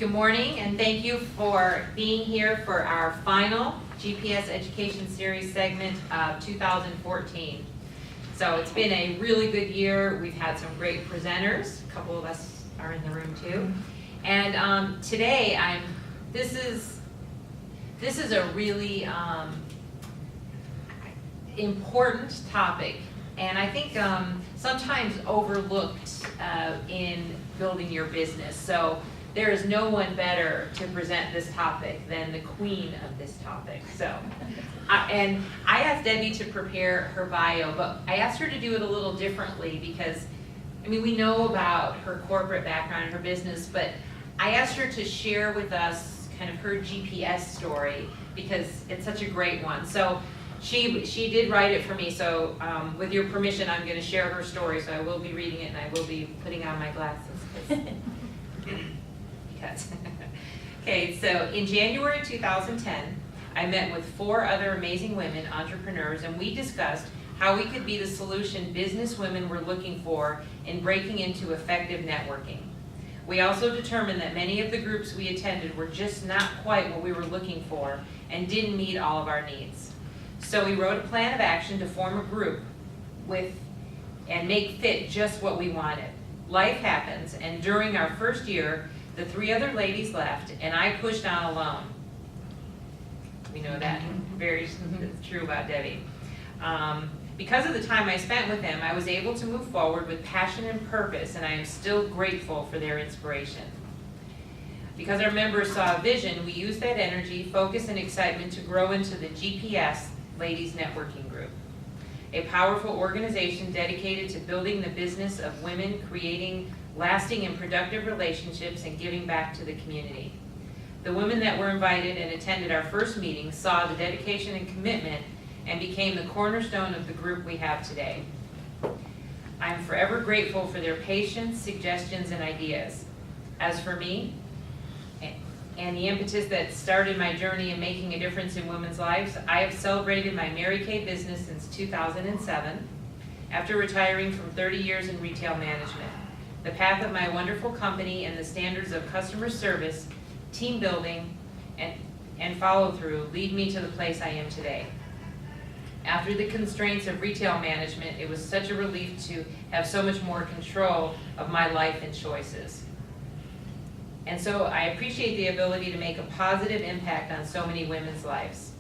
Good morning, and thank you for being here for our final GPS Education Series segment of 2014. So it's been a really good year. We've had some great presenters. A couple of us are in the room too. And today, this is a really important topic, and I think sometimes overlooked in building your business. So there is no one better to present this topic than the queen of this topic. So, and I asked Debbie to prepare her bio, but I asked her to do it a little differently because, I mean, we know about her corporate background and her business, but I asked her to share with us kind of her GPS story because it's such a great one. So she did write it for me, so with your permission, I'm going to share her story. So I will be reading it and I will be putting on my glasses. Okay, so in January 2010, I met with 4 other amazing women entrepreneurs, and we discussed how we could be the solution business women were looking for in breaking into effective networking. We also determined that many of the groups we attended were just not quite what we were looking for and didn't meet all of our needs. So we wrote a plan of action to form a group and make fit just what we wanted. Life happens, and during our first year, the 3 other ladies left, and I pushed on alone. We know that very true about Debbie. Because of the time I spent with them, I was able to move forward with passion and purpose, and I am still grateful for their inspiration. Because our members saw a vision, we used that energy, focus, and excitement to grow into the GPS Ladies Networking Group, a powerful organization dedicated to building the business of women, creating lasting and productive relationships, and giving back to the community. The women that were invited and attended our first meeting saw the dedication and commitment and became the cornerstone of the group we have today. I'm forever grateful for their patience, suggestions, and ideas. As for me, and the impetus that started my journey in making a difference in women's lives, I have celebrated my Mary Kay business since 2007, after retiring from 30 years in retail management. The path of my wonderful company and the standards of customer service, team building, and follow-through lead me to the place I am today. After the constraints of retail management, it was such a relief to have so much more control of my life and choices. And so I appreciate the ability to make a positive impact on so many women's lives.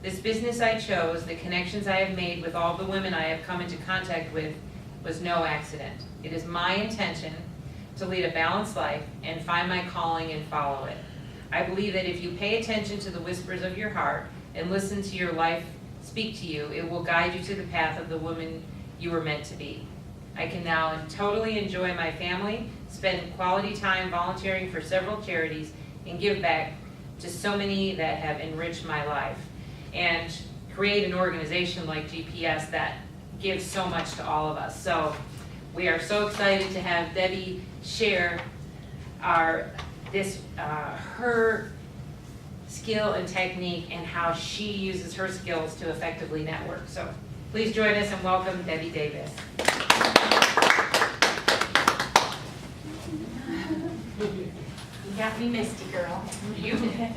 This business I chose, the connections I have made with all the women I have come into contact with, was no accident. It is my intention to lead a balanced life and find my calling and follow it. I believe that if you pay attention to the whispers of your heart and listen to your life speak to you, it will guide you to the path of the woman you were meant to be. I can now totally enjoy my family, spend quality time volunteering for several charities, and give back to so many that have enriched my life, and create an organization like GPS that gives so much to all of us. So we are so excited to have Debbie share her skill and technique and how she uses her skills to effectively network. So please join us and welcome Debbie Davis. You got me misty, girl. You did.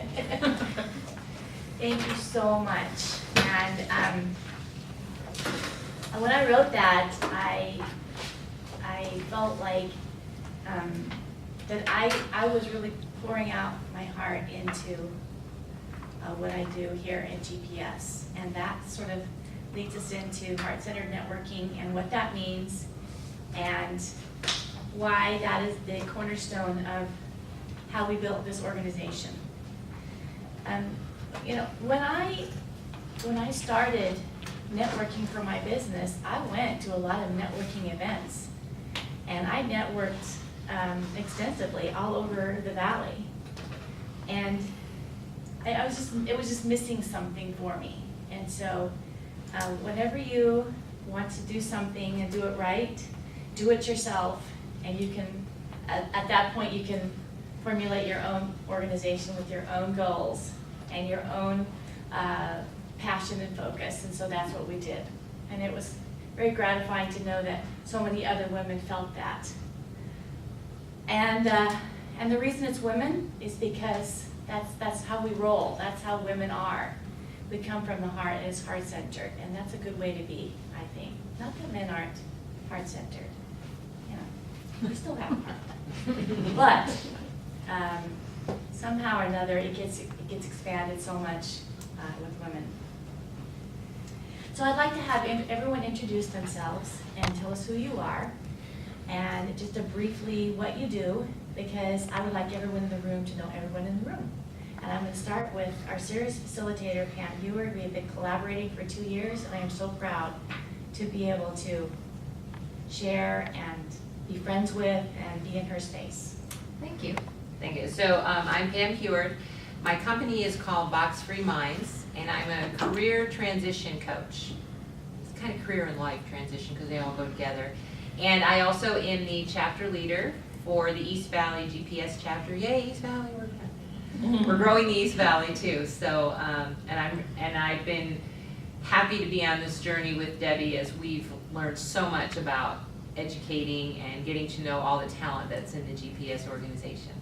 Thank you so much. And when I wrote that, I felt like that I was really pouring out my heart into what I do here at GPS. And that sort of leads us into heart-centered networking and what that means and why that is the cornerstone of how we built this organization. When I started networking for my business, I went to a lot of networking events, and I networked extensively all over the valley, and it was just missing something for me. And so whenever you want to do something and do it right, do it yourself, and you can, at that point, you can formulate your own organization with your own goals and your own passion and focus. And so that's what we did. And it was very gratifying to know that so many other women felt that. And And the reason it's women is because that's how we roll. That's how women are. We come from the heart, and it's heart-centered, and that's a good way to be, I think. Not that men aren't heart-centered. We still have a heart. But somehow or another, it gets expanded so much with women. So I'd like to have everyone introduce themselves and tell us who you are, and just briefly what you do, because I would like everyone in the room to know everyone in the room. And I'm going to start with our series facilitator, Pam Heward. We have been collaborating for 2 years, and I am so proud to be able to share and be friends with and be in her space. Thank you. Thank you. So I'm Pam Heward. My company is called Box Free Minds, and I'm a career transition coach. It's kind of career and life transition because they all go together. And I also am the chapter leader for the East Valley GPS chapter. Yay, East Valley! We're growing the East Valley too. So and I've been happy to be on this journey with Debbie as we've learned so much about educating and getting to know all the talent that's in the GPS organization.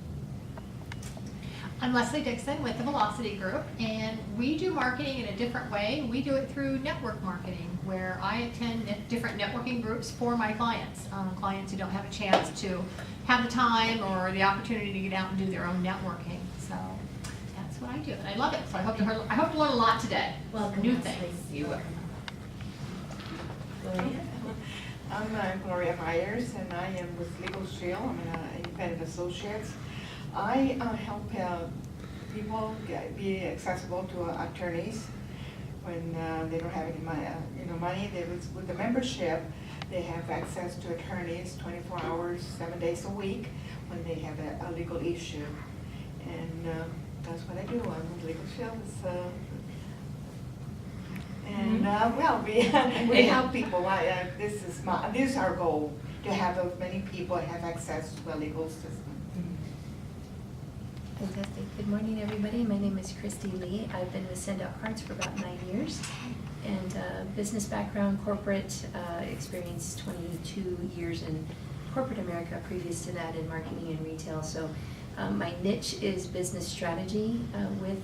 I'm Leslie Dixon with the Velocity Group, and we do marketing in a different way. We do it through network marketing, where I attend different networking groups for my clients, clients who don't have a chance to have the time or the opportunity to get out and do their own networking. So that's what I do, and I love it. So I hope to learn a lot today. Welcome, New Leslie. things. You will. Gloria? I'm Gloria Myers, and I am with Legal Shield. I'm an independent associate. I help people be accessible to attorneys when they don't have any money. With the membership, they have access to attorneys 24 hours, 7 days a week when they have a legal issue. And that's what I do. I'm with Legal Shield. We help people. This is our goal, to have as many people have access to a legal system. Fantastic. Good morning, everybody. My name is Christy Lee. I've been with Send Out Cards for about 9 years. And business background, corporate experience, 22 years in corporate America, previous to that in marketing and retail. So my niche is business strategy with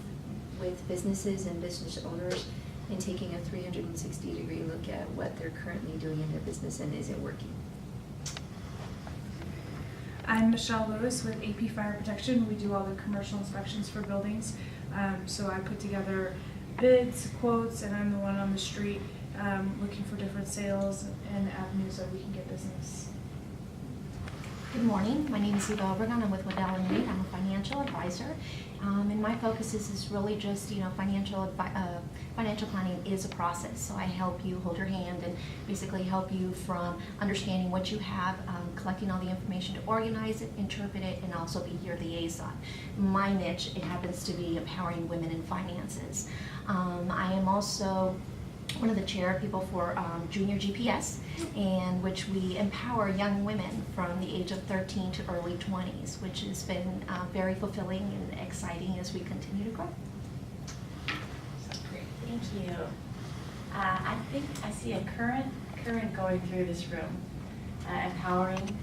businesses and business owners, and taking a 360-degree look at what they're currently doing in their business and is it working. I'm Michelle Lewis with AP Fire Protection. We do all the commercial inspections for buildings. So I put together bids, quotes, and I'm the one on the street looking for different sales and avenues that we can get business. Good morning. My name is Eva Obregon. I'm with Waddell & Reed. I'm a financial advisor. And my focus is really just, financial planning is a process. So I help you hold your hand and basically help you from understanding what you have, collecting all the information to organize it, interpret it, and also be your liaison. My niche, it happens to be empowering women in finances. I am also one of the chair people for Junior GPS, in which we empower young women from the age of 13 to early 20s, which has been very fulfilling and exciting as we continue to grow. Thank you. I think I see a current going through this room. Empowering,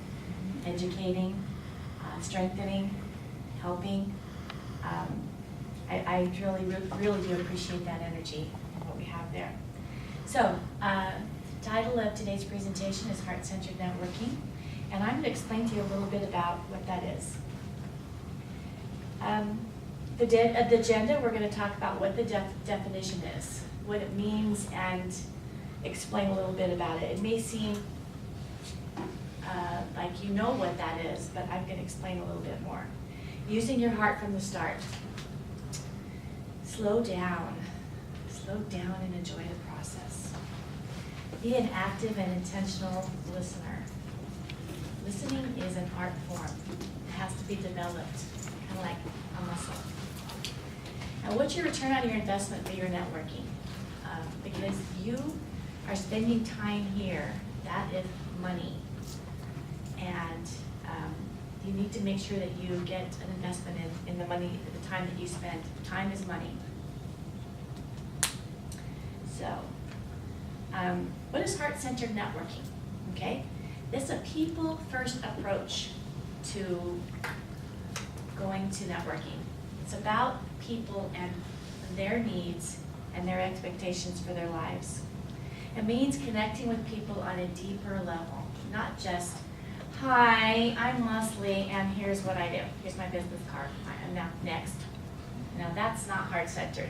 educating, strengthening, helping. I really do appreciate that energy and what we have there. So, the title of today's presentation is Heart-Centered Networking, and I'm going to explain to you a little bit about what that is. The agenda, we're going to talk about what the definition is, what it means, and explain a little bit about it. It may seem like you know what that is, but I'm going to explain a little bit more. Using your heart from the start. Slow down and enjoy the process. Be an active and intentional listener. Listening is an art form. It has to be developed, kind of like a muscle. Now, what's your return on your investment for your networking? Because you are spending time here, that is money. And you need to make sure that you get an investment in the money, the time that you spend. Time is money. So, what is heart-centered networking? Okay, this is a people-first approach to going to networking. It's about people and their needs and their expectations for their lives. It means connecting with people on a deeper level, not just, hi, I'm Leslie, and here's what I do. Here's my business card. And now, next. Now, that's not heart-centered.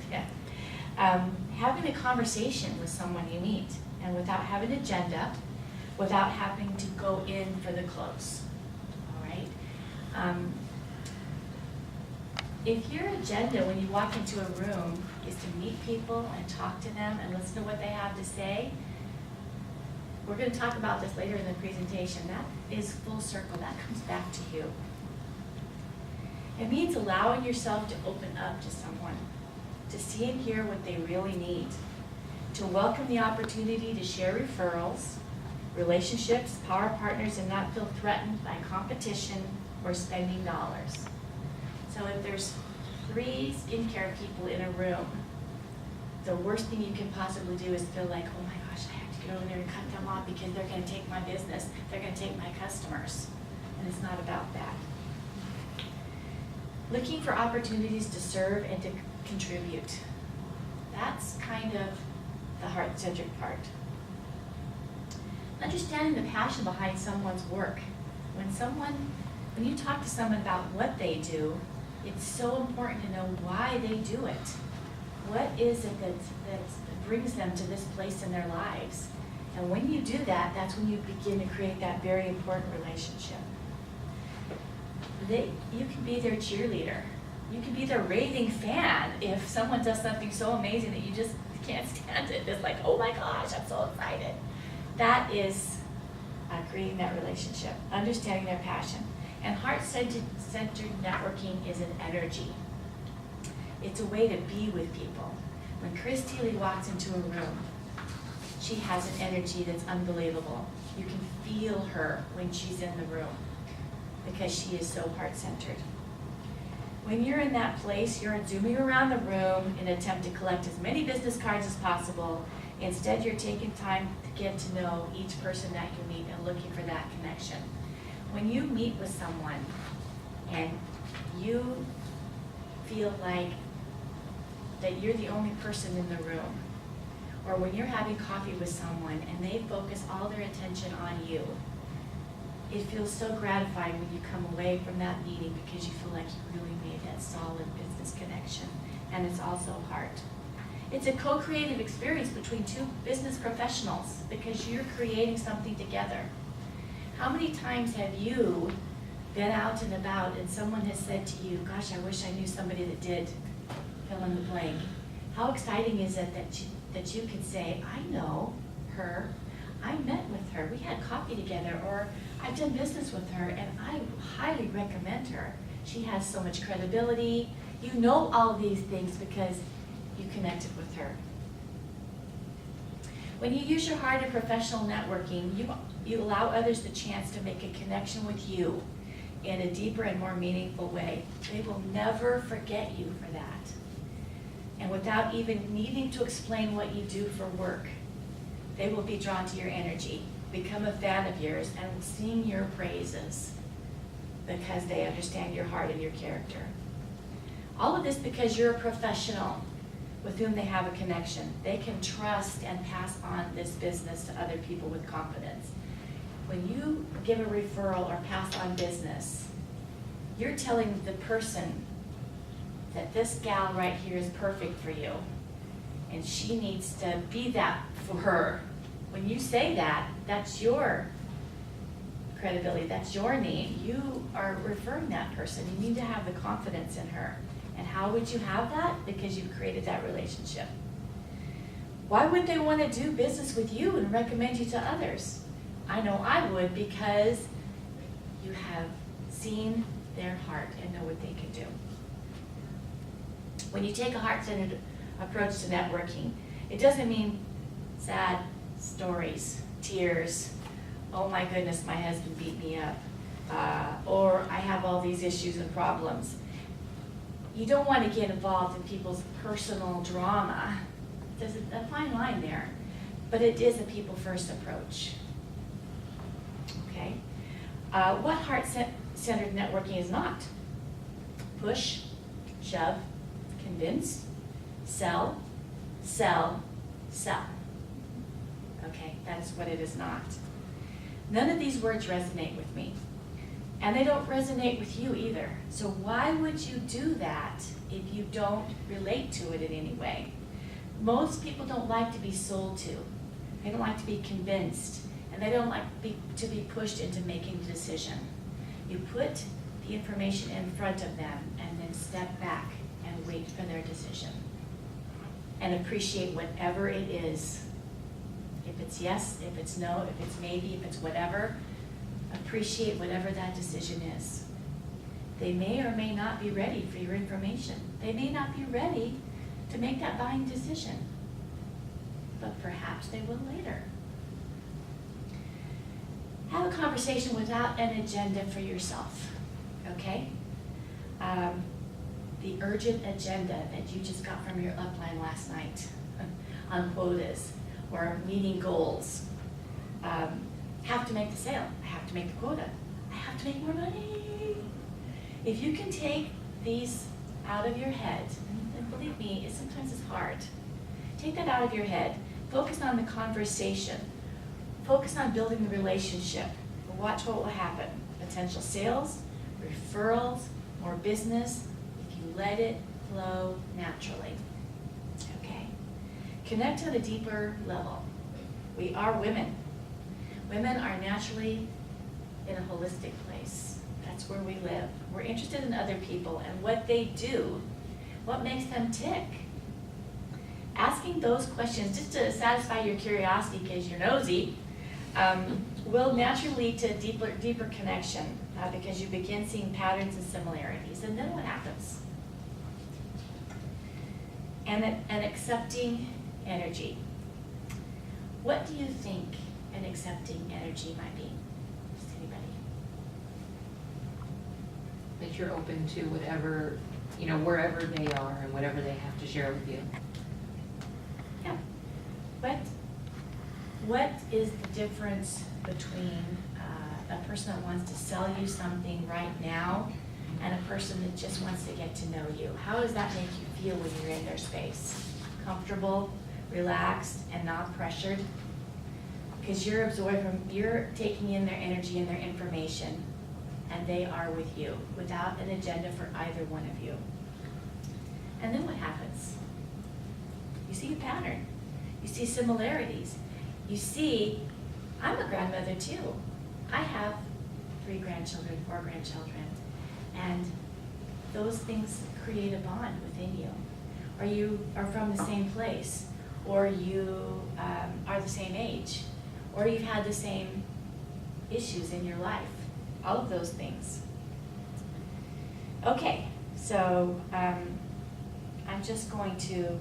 Having a conversation with someone you meet, and without having an agenda, without having to go in for the close, all right? If your agenda when you walk into a room is to meet people and talk to them and listen to what they have to say, we're going to talk about this later in the presentation. That is full circle. That comes back to you. It means allowing yourself to open up to someone, to see and hear what they really need, to welcome the opportunity to share referrals, relationships, power partners, and not feel threatened by competition or spending dollars. So if there's 3 skincare people in a room, the worst thing you can possibly do is feel like, oh my gosh, I have to get over there and cut them off because they're going to take my business, they're going to take my customers. And it's not about that. Looking for opportunities to serve and to contribute. That's kind of the heart-centered part. Understanding the passion behind someone's work. When you talk to someone about what they do, it's so important to know why they do it. What is it that brings them to this place in their lives? And when you do that, that's when you begin to create that very important relationship. You can be their cheerleader. You can be their raving fan if someone does something so amazing that you just can't stand it. It's like, oh my gosh, I'm so excited. That is creating that relationship, understanding their passion. And heart-centered networking is an energy. It's a way to be with people. When Christy Lee walks into a room, she has an energy that's unbelievable. You can feel her when she's in the room because she is so heart-centered. When you're in that place, you're zooming around the room in an attempt to collect as many business cards as possible. Instead, you're taking time to get to know each person that you meet and looking for that connection. When you meet with someone and you feel like that you're the only person in the room, or when you're having coffee with someone and they focus all their attention on you, it feels so gratifying when you come away from that meeting because you feel like you really made that solid business connection, and it's also heart. It's a co-creative experience between 2 business professionals because you're creating something together. How many times have you been out and about and someone has said to you, gosh, I wish I knew somebody that did fill in the blank? How exciting is it that you can say, I know her, I met with her, we had coffee together, or I've done business with her and I highly recommend her. She has so much credibility. You know all these things because you connected with her. When you use your heart in professional networking, you allow others the chance to make a connection with you in a deeper and more meaningful way. They will never forget you for that. And without even needing to explain what you do for work, they will be drawn to your energy, become a fan of yours, and sing your praises because they understand your heart and your character. All of this because you're a professional with whom they have a connection. They can trust and pass on this business to other people with confidence. When you give a referral or pass on business, you're telling the person that this gal right here is perfect for you, and she needs to be that for her. When you say that, that's your credibility, that's your name. You are referring that person. You need to have the confidence in her. And how would you have that? Because you've created that relationship. Why would they want to do business with you and recommend you to others? I know I would, because you have seen their heart and know what they can do. When you take a heart-centered approach to networking, it doesn't mean sad stories, tears, oh my goodness, my husband beat me up, or I have all these issues and problems. You don't want to get involved in people's personal drama. There's a fine line there, but it is a people-first approach. Okay? What heart-centered networking is not? push, shove, convince, sell, sell, sell. Okay, that's what it is not. None of these words resonate with me. And they don't resonate with you either. So why would you do that if you don't relate to it in any way? Most people don't like to be sold to. They don't like to be convinced. And they don't like to be pushed into making a decision. You put the information in front of them and then step back and wait for their decision. And appreciate whatever it is. If it's yes, if it's no, if it's maybe, if it's whatever, appreciate whatever that decision is. They may or may not be ready for your information. They may not be ready to make that buying decision, but perhaps they will later. Have a conversation without an agenda for yourself, okay? The urgent agenda that you just got from your upline last night on quotas or meeting goals. Have to make the sale, I have to make the quota, I have to make more money. If you can take these out of your head, and believe me, sometimes it's hard. Take that out of your head, focus on the conversation, focus on building the relationship, watch what will happen. Potential sales, referrals, more business, if you let it flow naturally, okay? Connect at a deeper level. We are women. Women are naturally in a holistic place. That's where we live. We're interested in other people and what they do, what makes them tick. Asking those questions just to satisfy your curiosity because you're nosy will naturally lead to deeper connection because you begin seeing patterns and similarities. And then what happens? An accepting energy. What do you think an accepting energy might be? Just anybody? That you're open to whatever, wherever they are and whatever they have to share with you. Yeah. What is the difference between a person that wants to sell you something right now and a person that just wants to get to know you? How does that make you feel when you're in their space? Comfortable, relaxed, and not pressured? Because you're taking in their energy and their information, and they are with you without an agenda for either one of you. And then what happens? You see a pattern. You see similarities. You see, I'm a grandmother too. I have 3 grandchildren, 4 grandchildren, and those things create a bond within you. Or you are from the same place, or you are the same age, or you've had the same issues in your life. All of those things. Okay, so I'm just going to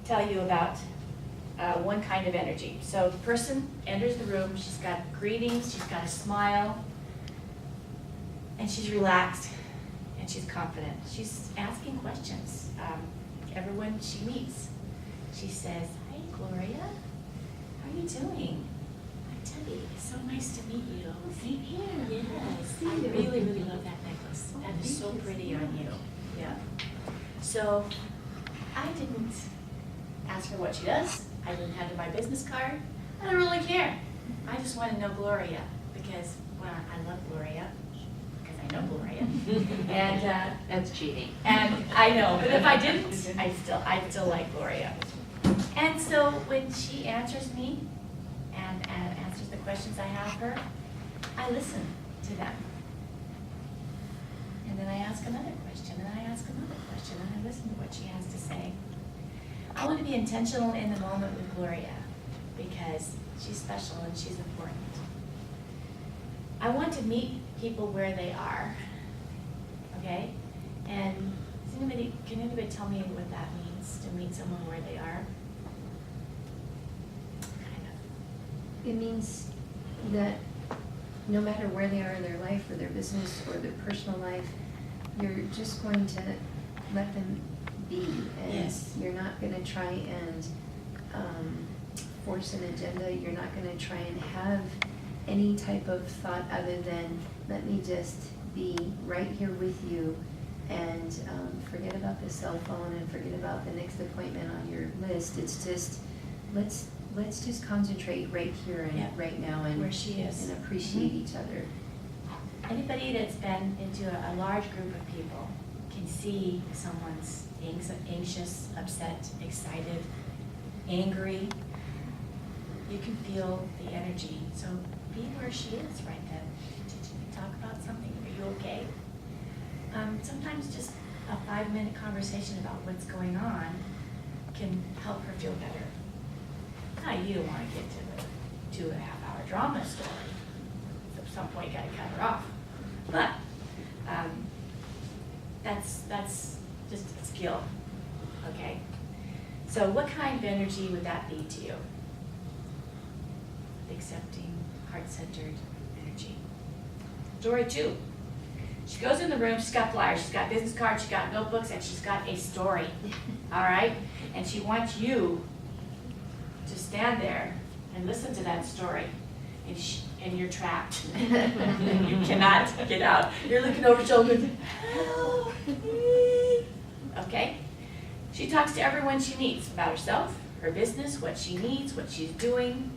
tell you about one kind of energy. So the person enters the room, she's got greetings, she's got a smile, and she's relaxed, and she's confident. She's asking questions. Everyone she meets, she says, "Hi, Gloria, how are you doing? I'm Debbie, it's so nice to meet you." Same here. Yes, I really, really love that necklace. That is so pretty on you. Yeah. So I didn't ask her what she does. I didn't have to buy a business card. I don't really care. I just want to know Gloria because, well, I love Gloria because I know Gloria. And That's cheating. and I know, but if I didn't, I'd still like Gloria. And so when she answers me and answers the questions I have her, I listen to them. And then I ask another question, and I ask another question, and I listen to what she has to say. I want to be intentional in the moment with Gloria because she's special and she's important. I want to meet people where they are, okay? And can anybody tell me what that means, to meet someone where they are? Kind of. It means that no matter where they are in their life or their business or their personal life, you're just going to let them be. And Yes. you're not going to try and force an agenda. You're not going to try and have any type of thought other than, let me just be right here with you and forget about the cell phone and forget about the next appointment on your list. It's just, let's just concentrate right here Yeah. and right now and, Where she is. and appreciate each other. Anybody that's been into a large group of people can see someone's anxious, upset, excited, angry. You can feel the energy. So be where she is right then. Did you talk about something? Are you okay? Sometimes just a 5-minute conversation about what's going on can help her feel better. Now, you don't want to get to the 2.5-hour drama story. At some point, you gotta cut her off. But that's just a skill, okay? So what kind of energy would that be to you? Accepting, heart-centered energy. Story 2. She goes in the room, she's got flyers, she's got business cards, she's got notebooks, and she's got a story, all right? And she wants you to stand there and listen to that story. And you're trapped. You cannot get out. You're looking over your shoulder, help me. Okay? She talks to everyone she meets about herself, her business, what she needs, what she's doing.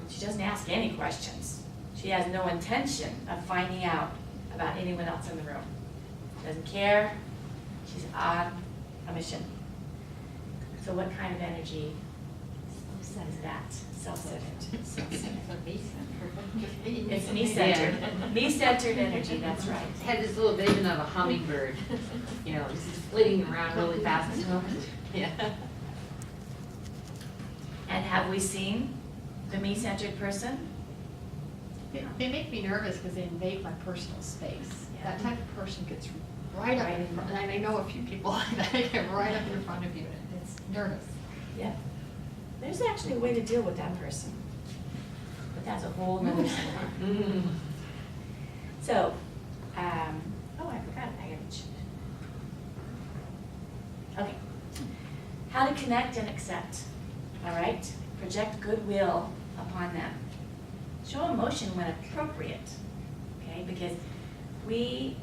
She doesn't ask any questions. She has no intention of finding out about anyone else in the room. Doesn't care. She's on a mission. So what kind of energy is that? Self-centered. It's me-centered. Me-centered energy, that's right. Had this little vision of a hummingbird, you know, just flitting around really fast. Yeah. And have we seen the me-centered person? They make me nervous because they invade my personal space. Yeah. That type of person gets right up in front, and I know a few people that get right up in front of you, and it's nervous. Yeah. There's actually a way to deal with that person. But that's a whole nother seminar. So, oh, I forgot I mentioned. Okay. How to connect and accept, all right? Project goodwill upon them. Show emotion when appropriate, okay? Because when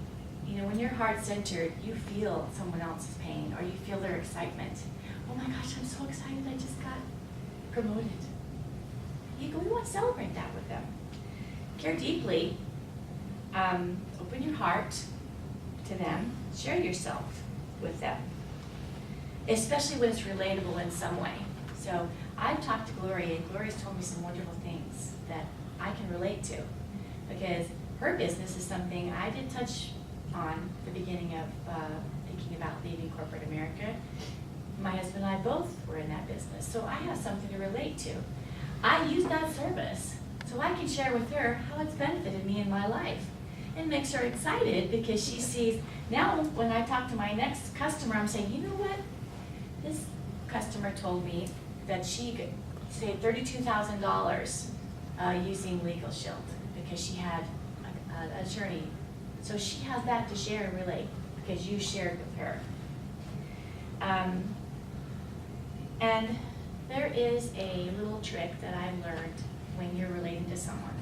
you're heart-centered, you feel someone else's pain or you feel their excitement. Oh my gosh, I'm so excited, I just got promoted. We want to celebrate that with them. Care deeply, open your heart to them, share yourself with them, especially when it's relatable in some way. So I've talked to Gloria, and Gloria's told me some wonderful things that I can relate to, because her business is something I did touch on the beginning of thinking about leaving corporate America. My husband and I both were in that business, so I have something to relate to. I use that service, so I can share with her how it's benefited me in my life. It makes her excited because she sees, now when I talk to my next customer, I'm saying, you know what? This customer told me that she could save $32,000 using Legal Shield because she had an attorney. So she has that to share and relate because you shared with her. And there is a little trick that I've learned when you're relating to someone.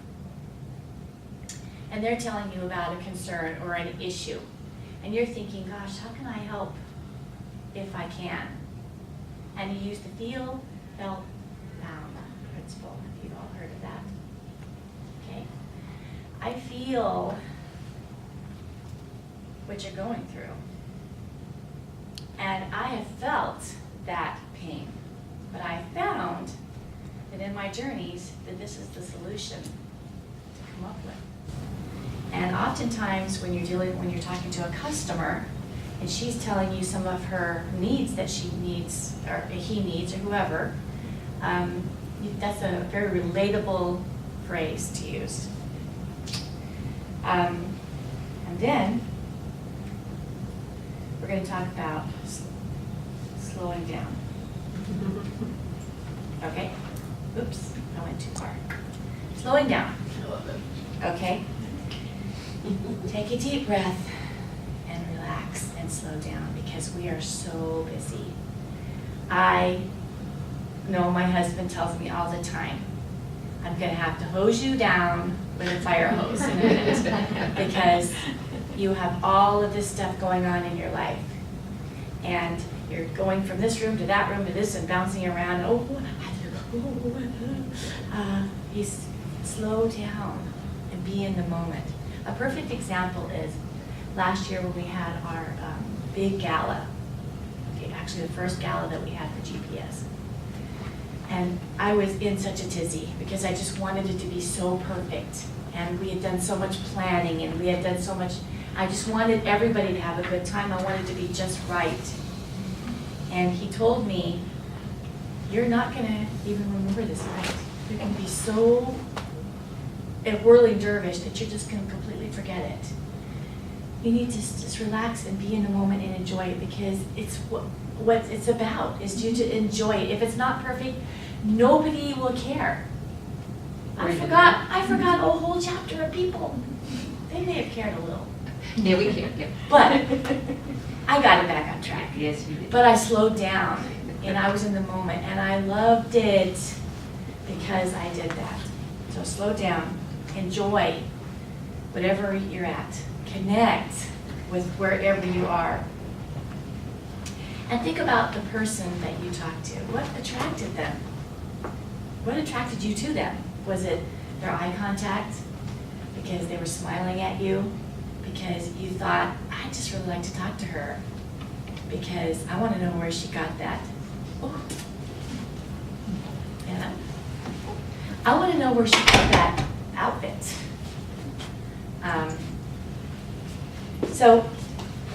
And they're telling you about a concern or an issue. And you're thinking, gosh, how can I help if I can? And you use the feel, felt, found principle, if you've all heard of that. Okay? I feel what you're going through. And I have felt that pain. But I found that in my journeys that this is the solution to come up with. And oftentimes when you're talking to a customer and she's telling you some of her needs that she needs, or he needs, or whoever, that's a very relatable phrase to use. And then we're going to talk about slowing down. Okay? Oops, I went too far. Slowing down. Okay? Take a deep breath and relax and slow down because we are so busy. I know my husband tells me all the time, I'm gonna have to hose you down with a fire hose in a minute, because you have all of this stuff going on in your life. And you're going from this room to that room to this and bouncing around, he's slow down and be in the moment. A perfect example is last year when we had our big gala, actually the first gala that we had for GPS. And I was in such a tizzy because I just wanted it to be so perfect. And we had done so much planning and we had done so much, I just wanted everybody to have a good time. I wanted it to be just right. And he told me, you're not gonna even remember this night. You're gonna be so a whirling dervish that you're just gonna completely forget it. You need to just relax and be in the moment and enjoy it, because it's what it's about, is you to enjoy it. If it's not perfect, nobody will care. I forgot a whole chapter of people. They may have cared a little. Yeah, we can't get. But I got it back on track. Yes, you did. But I slowed down and I was in the moment and I loved it because I did that. So slow down, enjoy whatever you're at, connect with wherever you are. And think about the person that you talked to. What attracted them? What attracted you to them? Was it their eye contact? Because they were smiling at you? Because you thought, I just really like to talk to her because I want to know where she got that. Oh. Yeah. I want to know where she got that outfit. So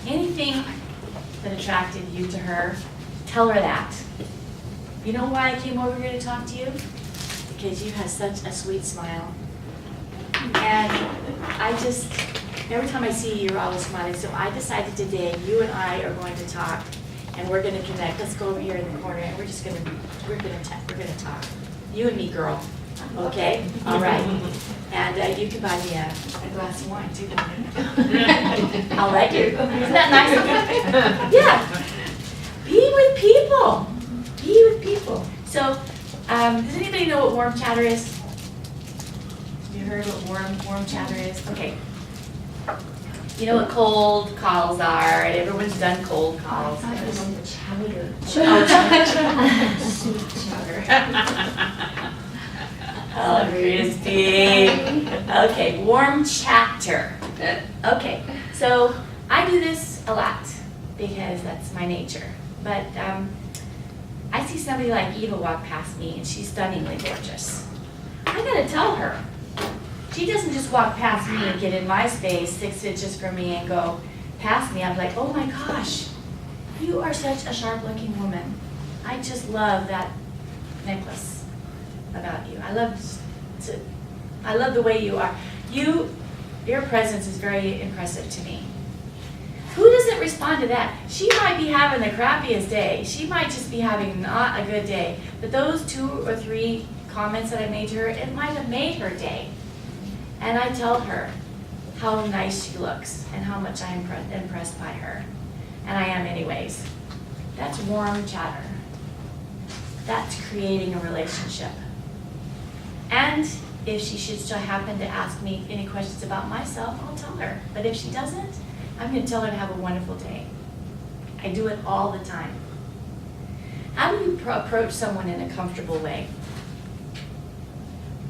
anything that attracted you to her, tell her that. You know why I came over here to talk to you? Because you have such a sweet smile. And I just, every time I see you, you're always smiling. So I decided today, you and I are going to talk, and we're going to connect. Let's go over here in the corner, and we're going to talk. You and me, girl. Okay? All right. And you can buy me a glass of wine too. I'll let you. Isn't that nice of you? Yeah. Be with people. Be with people. So, does anybody know what warm chatter is? You heard what warm chatter is? Okay. You know what cold calls are, and everyone's done cold calls. Chowder. Soup chowder. Oh, Christy. Okay, warm chatter. Okay, so I do this a lot because that's my nature. But I see somebody like Eva walk past me and she's stunningly gorgeous. I gotta tell her. She doesn't just walk past me and get in my space 6 inches from me and go past me. I'm like, oh my gosh, you are such a sharp looking woman. I just love that necklace about you. I love the way you are. Your presence is very impressive to me. Who doesn't respond to that? She might be having the crappiest day. She might just be having not a good day. But those 2 or 3 comments that I made to her, it might have made her day. And I tell her how nice she looks and how much I'm impressed by her. And I am anyways. That's warm chatter. That's creating a relationship. And if she should still happen to ask me any questions about myself, I'll tell her. But if she doesn't, I'm going to tell her to have a wonderful day. I do it all the time. How do you approach someone in a comfortable way?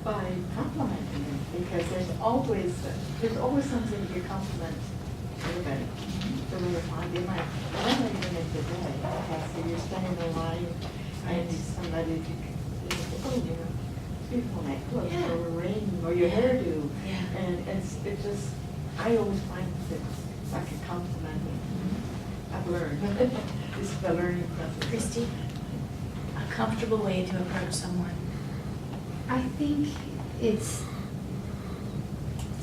By complimenting them, because there's always something to compliment everybody. So when you're fine, they might, I'm not even in the day. Okay, so you're standing in line, and somebody, oh, you know, beautiful necklace, Yeah. or a ring, or your hairdo. Yeah. And it's just, I always find it like a compliment. I've learned. This is the learning process. Christy, a comfortable way to approach someone. I think it's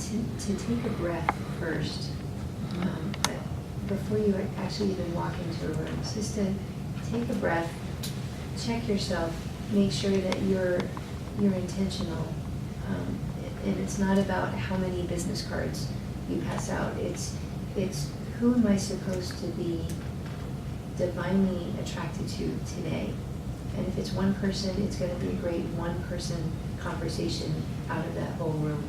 to take a breath first, before you actually even walk into a room. It's just to take a breath, check yourself, make sure that you're intentional. And it's not about how many business cards you pass out. It's who am I supposed to be divinely attracted to today? And if it's one person, it's going to be a great one person conversation out of that whole room.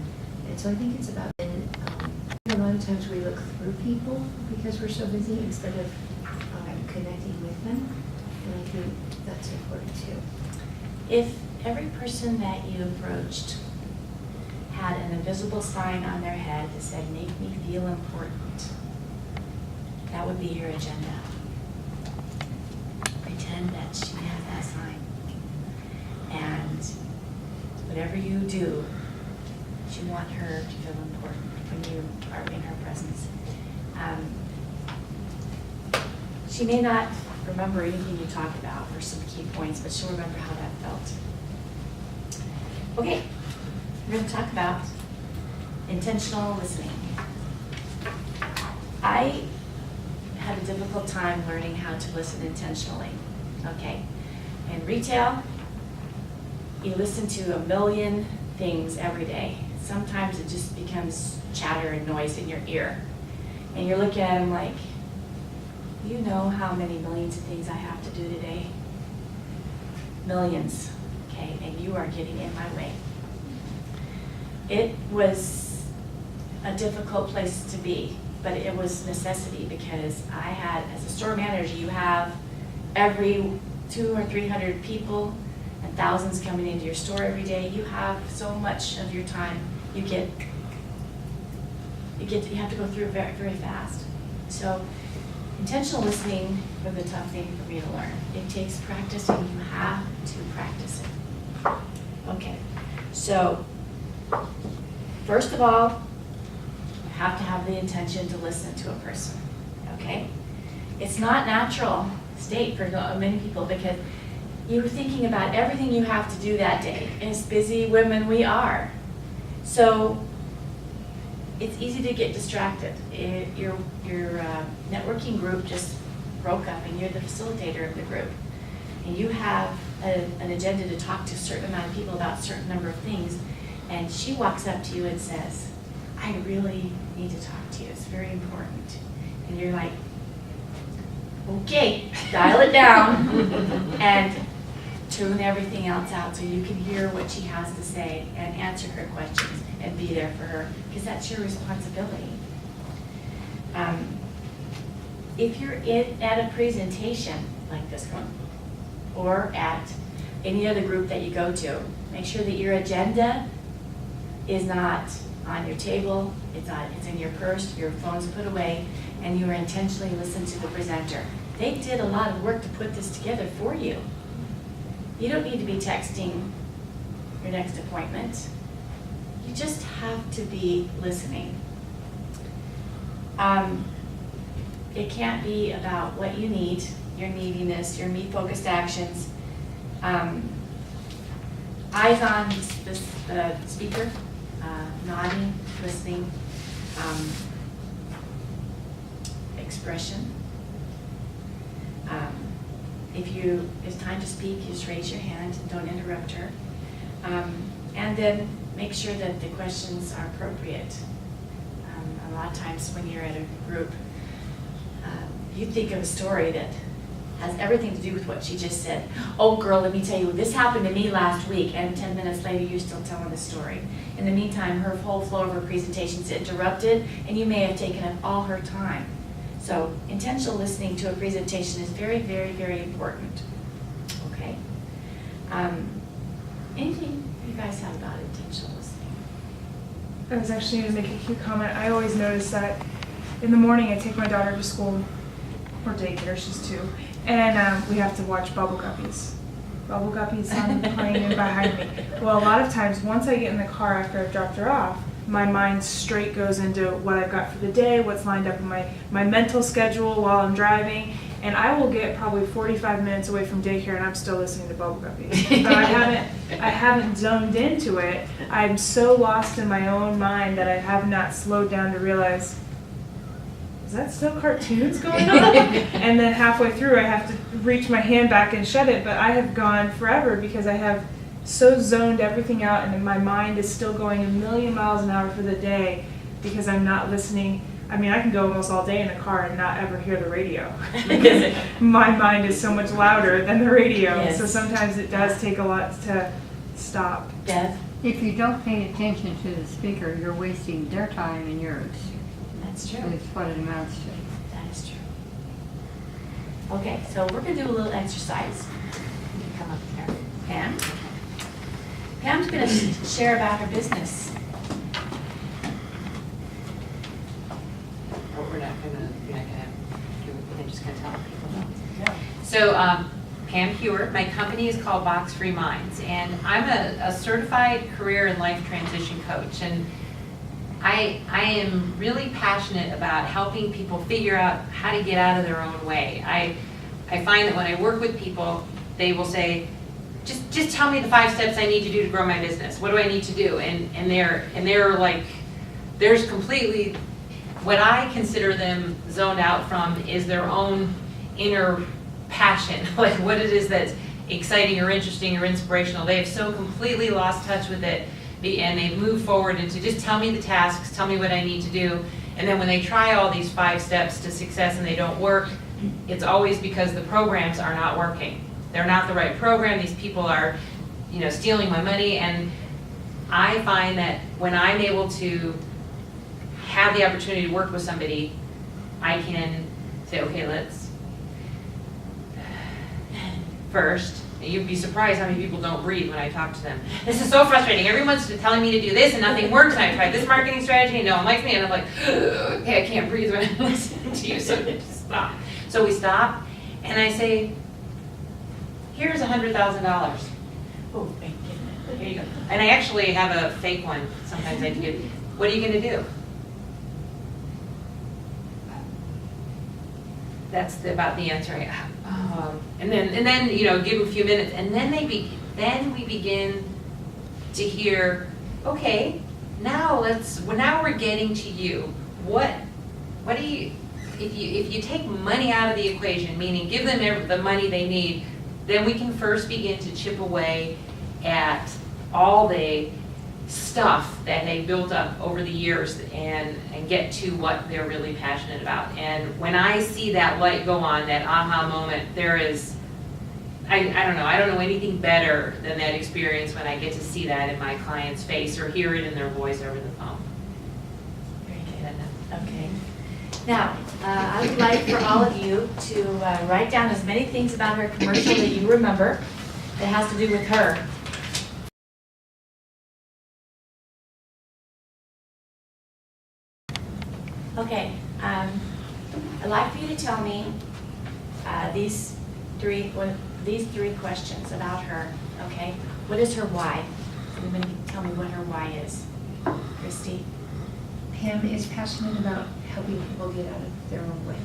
And so I think it's about, and a lot of times we look through people because we're so busy instead of connecting with them. And I think that's important too. If every person that you approached had an invisible sign on their head that said, "Make me feel important," that would be your agenda. Pretend that she has that sign. And whatever you do, you want her to feel important when you are in her presence. She may not remember anything you talked about or some key points, but she'll remember how that felt. Okay, we're going to talk about intentional listening. I had a difficult time learning how to listen intentionally. Okay, in retail, you listen to a million things every day. Sometimes it just becomes chatter and noise in your ear. And you're looking at them like, you know how many millions of things I have to do today? Millions, okay, and you are getting in my way. It was a difficult place to be, but it was necessity because I had, as a store manager, you have every 200 or 300 people and thousands coming into your store every day. You have so much of your time. You have to go through very, very fast. So intentional listening was a tough thing for me to learn. It takes practice, and you have to practice it. Okay, so first of all, you have to have the intention to listen to a person, okay? It's not natural state for many people because you're thinking about everything you have to do that day. As busy women we are. So it's easy to get distracted. Your networking group just broke up and you're the facilitator of the group. And you have an agenda to talk to a certain amount of people about a certain number of things. And she walks up to you and says, "I really need to talk to you. It's very important." And you're like, okay, dial it down and tune everything else out so you can hear what she has to say and answer her questions and be there for her, because that's your responsibility. If you're at a presentation like this one, or at any other group that you go to, make sure that your agenda is not on your table, it's in your purse, your phone's put away, and you are intentionally listening to the presenter. They did a lot of work to put this together for you. You don't need to be texting your next appointment. You just have to be listening. It can't be about what you need, your neediness, your me-focused actions. Eyes on the speaker, nodding, listening, expression. If it's time to speak, you just raise your hand and don't interrupt her. And then make sure that the questions are appropriate. A lot of times when you're at a group, you think of a story that has everything to do with what she just said. "Oh girl, let me tell you, this happened to me last week," and 10 minutes later you're still telling the story. In the meantime, her whole flow of her presentation is interrupted and you may have taken up all her time. So intentional listening to a presentation is very, very, very important. Okay. Anything you guys have about intentional listening? I was actually going to make a quick comment. I always notice that in the morning I take my daughter to school, or daycare, she's 2, and we have to watch Bubble Guppies. Bubble Guppies on playing behind me. Well, a lot of times once I get in the car after I've dropped her off, my mind straight goes into what I've got for the day, what's lined up in my mental schedule while I'm driving, and I will get probably 45 minutes away from daycare and I'm still listening to Bubble Guppies. But I haven't zoned into it. I'm so lost in my own mind that I have not slowed down to realize, is that still cartoons going on? And then halfway through I have to reach my hand back and shut it, but I have gone forever because I have so zoned everything out and my mind is still going a million miles an hour for the day because I'm not listening. I mean, I can go almost all day in the car and not ever hear the radio because my mind is so much louder than the radio. Yes. So sometimes it does take a lot stop. Deb, If you don't pay attention to the speaker, you're wasting their time and yours. that's true. Is what it amounts to. That is true. Okay, so we're gonna do a little exercise. You can come up here. Pam? Pam's gonna share about her business. Oh, you're not gonna, you're just gonna tell people no. So, Pam Hewer, my company is called Box Free Minds, and I'm a certified career and life transition coach, and I am really passionate about helping people figure out how to get out of their own way. I find that when I work with people, they will say, just tell me the 5 steps I need to do to grow my business. What do I need to do? And they're like, there's completely, what I consider them zoned out from is their own inner passion, like what it is that's exciting or interesting or inspirational. They have so completely lost touch with it, and they've moved forward into just tell me the tasks, tell me what I need to do. And then when they try all these 5 steps to success and they don't work, it's always because the programs are not working. They're not the right program. These people are, stealing my money. And I find that when I'm able to have the opportunity to work with somebody, I can say, okay, let's first, you'd be surprised how many people don't breathe when I talk to them. This is so frustrating. Everyone's telling me to do this and nothing works, and I tried this marketing strategy and no one likes me, and I'm like, okay, I can't breathe when I'm listening to you, so just stop. So we stop, and I say, here's $100,000. Oh, thank you. Here you go. And I actually have a fake one sometimes I give. What are you going to do? That's about the answer I have. And then give them a few minutes, and then we begin to hear, okay, now we're getting to you. What do you, if you take money out of the equation, meaning give them the money they need, then we can first begin to chip away at all the stuff that they built up over the years and get to what they're really passionate about. And when I see that light go on, that aha moment, there is, I don't know anything better than that experience when I get to see that in my client's face or hear it in their voice over the phone. Very good. Okay. Now, I would like for all of you to write down as many things about her commercial that you remember that has to do with her. Okay, I'd like for you to tell me these three questions about her, okay? What is her why? Everybody tell me what her why is. Christy? Pam is passionate about helping people get out of their own way.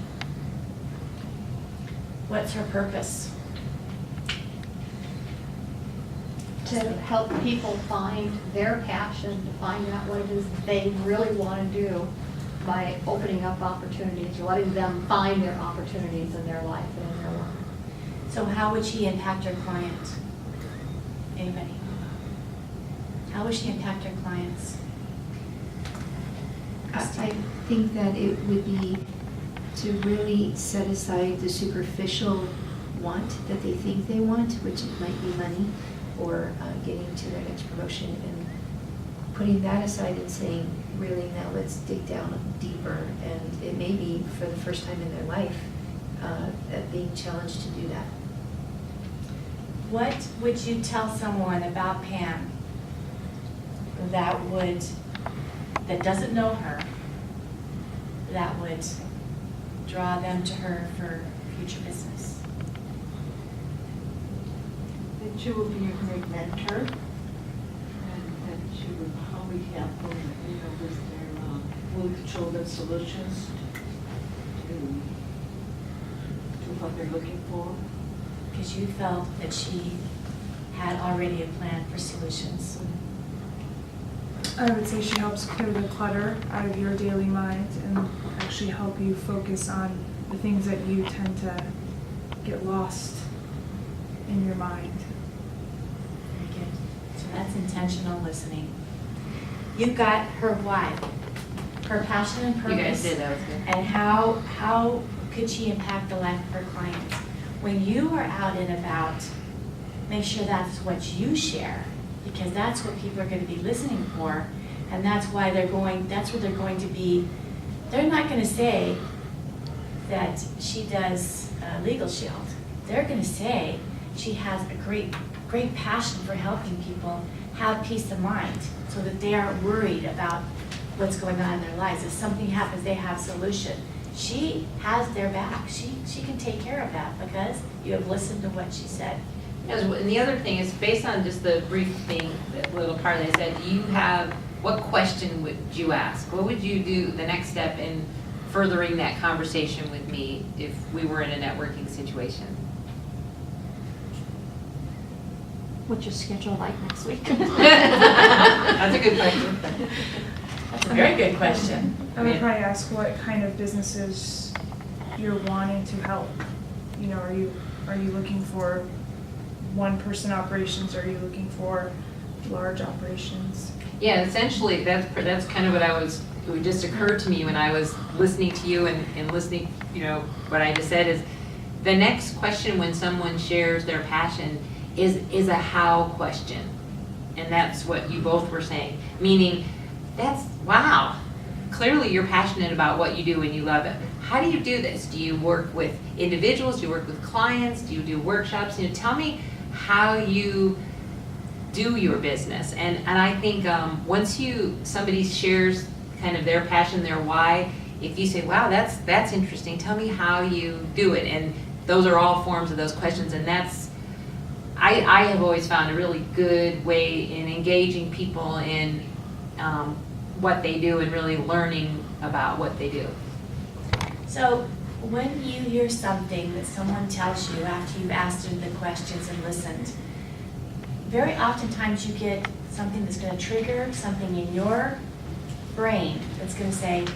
What's her purpose? To help people find their passion, to find out what it is they really want to do by opening up opportunities, letting them find their opportunities in their life and in their work. So how would she impact her client? Anybody? How would she impact her clients? I think that it would be to really set aside the superficial want that they think they want, which might be money or getting to their next promotion, and putting that aside and saying, really, now let's dig down deeper. And it may be for the first time in their life being challenged to do that. What would you tell someone about Pam that doesn't know her, that would draw them to her for future business? That she will be a great mentor, and that she will probably help them, with their, will show them solutions to what they're looking for. Because you felt that she had already a plan for solutions. I would say she helps clear the clutter out of your daily mind and actually help you focus on the things that you tend to get lost in your mind. Very good. So that's intentional listening. You've got her why, her passion and purpose. You guys did, that was good. And how could she impact the life of her clients? When you are out and about, make sure that's what you share because that's what people are gonna be listening for, and that's why that's where they're going to be. They're not gonna say that she does Legal Shield. They're gonna say she has a great passion for helping people have peace of mind, so that they aren't worried about what's going on in their lives. If something happens, they have a solution. She has their back. She can take care of that because you have listened to what she said. And the other thing is, based on just the brief thing, that little part that I said, what question would you ask? What would you do the next step in furthering that conversation with me if we were in a networking situation? What's your schedule like next week? That's a good question. That's a very good question. I would probably ask what kind of businesses you're wanting to help. You know, are you looking for one-person operations? Are you looking for large operations? Yeah, essentially, that's kind of it just occurred to me when I was listening to you and listening, what I just said is, the next question when someone shares their passion is a how question. And that's what you both were saying, meaning, wow, clearly you're passionate about what you do and you love it. How do you do this? Do you work with individuals? Do you work with clients? Do you do workshops? Tell me how you do your business. And I think once somebody shares kind of their passion, their why, if you say, wow, that's interesting, tell me how you do it. And those are all forms of those questions. And I have always found a really good way in engaging people in what they do and really learning about what they do. So when you hear something that someone tells you after you've asked them the questions and listened, very oftentimes you get something that's going to trigger something in your brain that's going to say,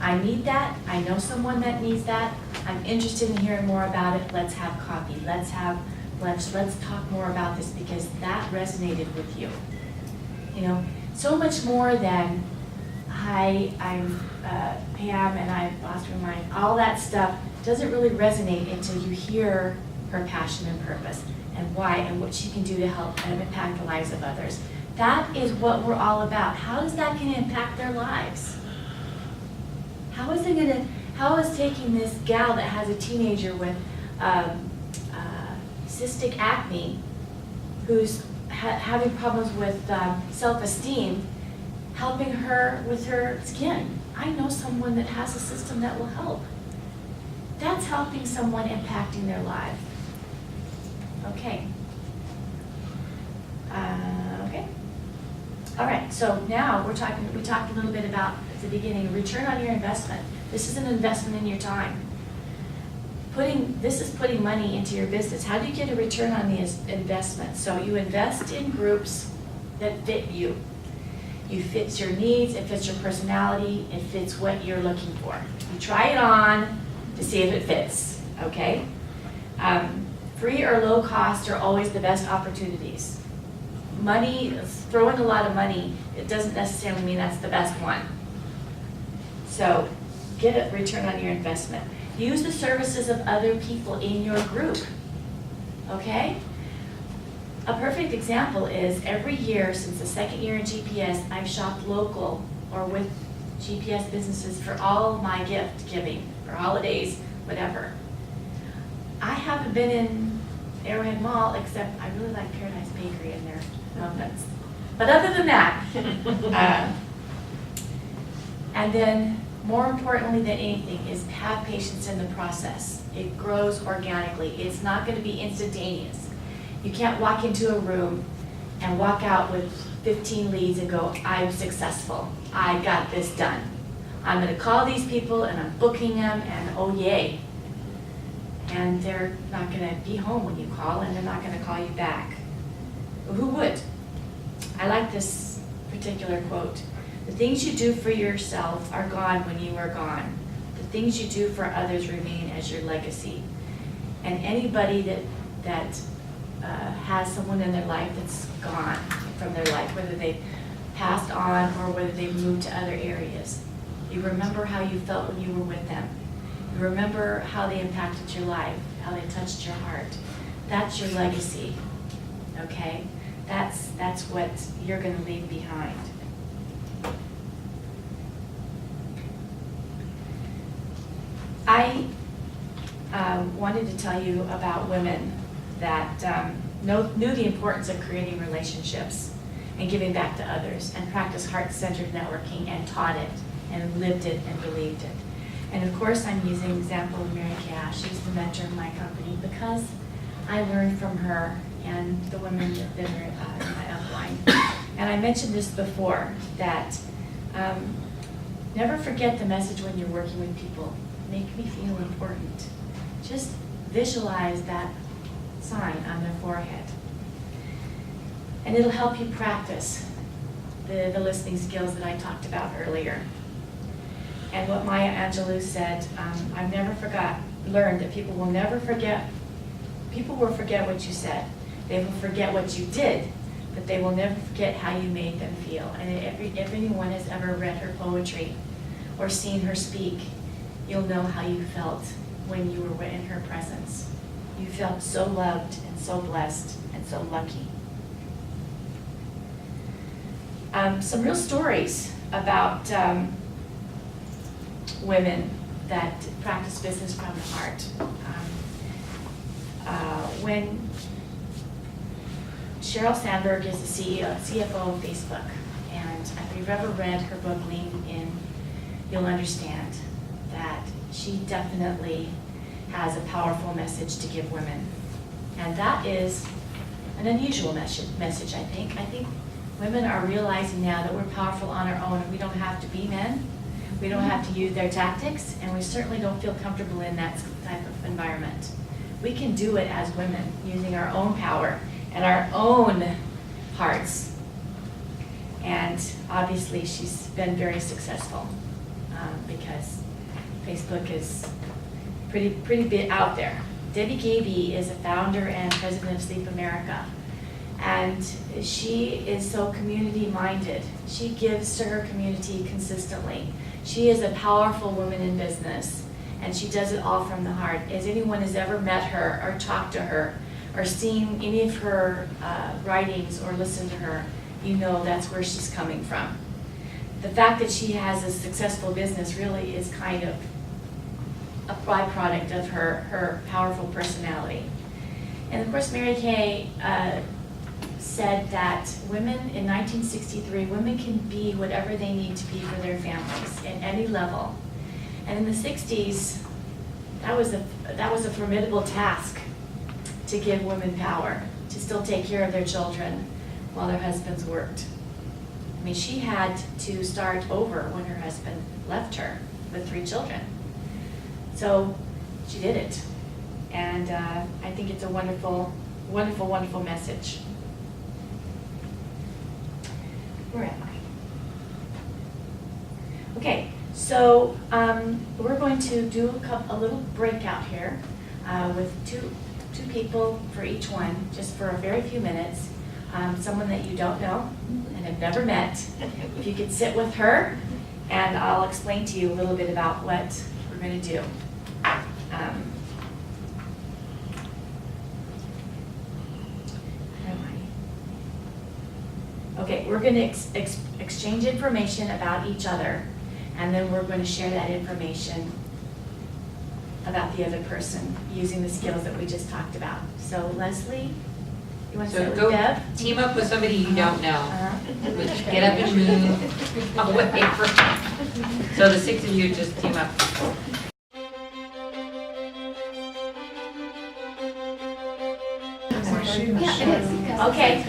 I need that, I know someone that needs that, I'm interested in hearing more about it, let's have coffee, let's talk more about this because that resonated with you. So much more than, hi, I'm Pam and I'm Foster Mind, all that stuff doesn't really resonate until you hear her passion and purpose and why and what she can do to help and impact the lives of others. That is what we're all about. How is that going to impact their lives? How is taking this gal that has a teenager with cystic acne, who's having problems with self-esteem, helping her with her skin? I know someone that has a system that will help. That's helping someone, impacting their life. Okay. Okay. All right, so now we talked a little bit about, at the beginning, return on your investment. This is an investment in your time. This is putting money into your business. How do you get a return on the investment? So you invest in groups that fit you. It fits your needs, it fits your personality, it fits what you're looking for. You try it on to see if it fits, okay? Free or low cost are always the best opportunities. Throwing a lot of money, it doesn't necessarily mean that's the best one. So get a return on your investment. Use the services of other people in your group, okay? A perfect example is every year since the second year in GPS, I've shopped local or with GPS businesses for all my gift giving, for holidays, whatever. I haven't been in Arrowhead Mall, except I really like Paradise Bakery and their donuts. But other than that, and then more importantly than anything is have patience in the process. It grows organically. It's not going to be instantaneous. You can't walk into a room and walk out with 15 leads and go, I'm successful. I got this done. I'm going to call these people and I'm booking them and oh yay. And they're not going to be home when you call and they're not going to call you back. Who would? I like this particular quote. The things you do for yourself are gone when you are gone. The things you do for others remain as your legacy. And anybody that has someone in their life that's gone from their life, whether they passed on or whether they've moved to other areas, you remember how you felt when you were with them. You remember how they impacted your life, how they touched your heart. That's your legacy, okay? That's what you're gonna leave behind. I wanted to tell you about women that knew the importance of creating relationships and giving back to others, and practiced heart-centered networking and taught it and lived it and believed it. And of course, I'm using the example of Mary Kay Ash. She's the mentor of my company because I learned from her and the women that are in my upline. And I mentioned this before, that never forget the message when you're working with people. Make me feel important. Just visualize that sign on their forehead. And it'll help you practice the listening skills that I talked about earlier. And what Maya Angelou said, I've never learned that people will forget what you said. They will forget what you did, but they will never forget how you made them feel. And if anyone has ever read her poetry or seen her speak, you'll know how you felt when you were in her presence. You felt so loved and so blessed and so lucky. Some real stories about women that practice business from the heart. When Sheryl Sandberg is the CFO of Facebook, and if you've ever read her book, Lean In, you'll understand that she definitely has a powerful message to give women. And that is an unusual message, I think. I think women are realizing now that we're powerful on our own, and we don't have to be men. We don't have to use their tactics, and we certainly don't feel comfortable in that type of environment. We can do it as women, using our own power and our own hearts. And obviously, she's been very successful because Facebook is pretty bit out there. Debbie Gaby is a founder and president of Sleep America. And she is so community-minded. She gives to her community consistently. She is a powerful woman in business, and she does it all from the heart. As anyone has ever met her or talked to her or seen any of her writings or listened to her, you know that's where she's coming from. The fact that she has a successful business really is kind of a byproduct of her powerful personality. And of course, Mary Kay said that women in 1963, women can be whatever they need to be for their families at any level. And in the 60s, that was a formidable task to give women power, to still take care of their children while their husbands worked. I mean, she had to start over when her husband left her with 3 children. So she did it. And I think it's a wonderful, wonderful, wonderful message. Where am I? Okay, so we're going to do a little breakout here with two people for each one, just for a very few minutes. Someone that you don't know and have never met. If you could sit with her, and I'll explain to you a little bit about what we're going to do. Okay, we're going to exchange information about each other, and then we're going to share that information about the other person using the skills that we just talked about. So Leslie, you want to start with Deb? Team up with somebody you don't know. Get up and move away from. So the 6 of you just team up. Okay.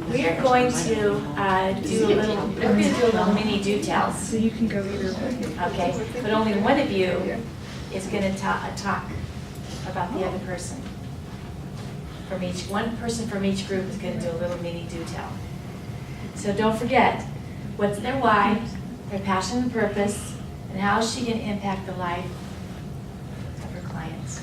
We are going to do a little mini details. So you can go either way. Okay, but only one of you is going to talk about the other person. One person from each group is going to do a little mini detail. So don't forget, what's their why, their passion and purpose, and how is she going to impact the life of her clients.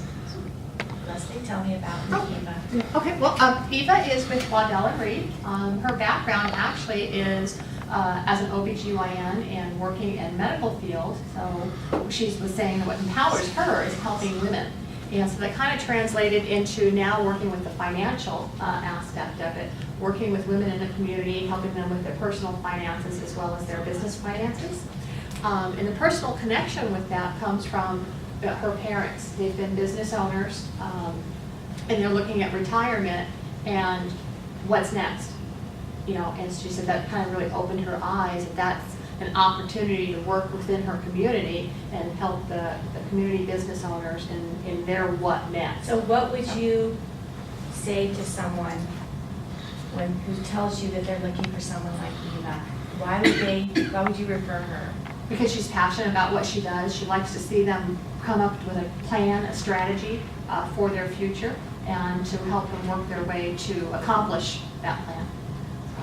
Leslie, tell me about Eva. Okay, well, Eva is with Waddell and Reed. Her background actually is as an OBGYN and working in medical field. So she was saying that what empowers her is helping women. And so that kind of translated into now working with the financial aspect of it, working with women in the community, helping them with their personal finances as well as their business finances. And the personal connection with that comes from her parents. They've been business owners, and they're looking at retirement and what's next. You know, and she said that kind of really opened her eyes, that that's an opportunity to work within her community and help the community business owners in their what next. So what would you say to someone who tells you that they're looking for someone like Eva? Why would you refer her? Because she's passionate about what she does. She likes to see them come up with a plan, a strategy for their future, and to help them work their way to accomplish that plan.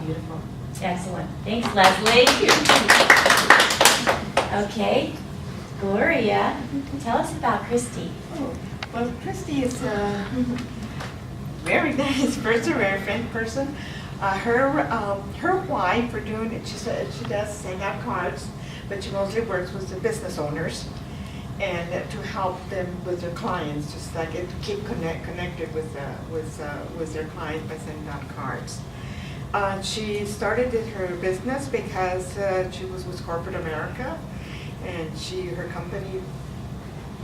Beautiful. Excellent. Thanks, Leslie. Okay, Gloria, tell us about Christy. Oh, well, Christy is a very nice person, very friendly person. Her wife for doing it, she does send out cards, but she mostly works with the business owners and to help them with their clients, just like to keep connected with their clients by sending out cards. She started her business because she was with corporate America, and her company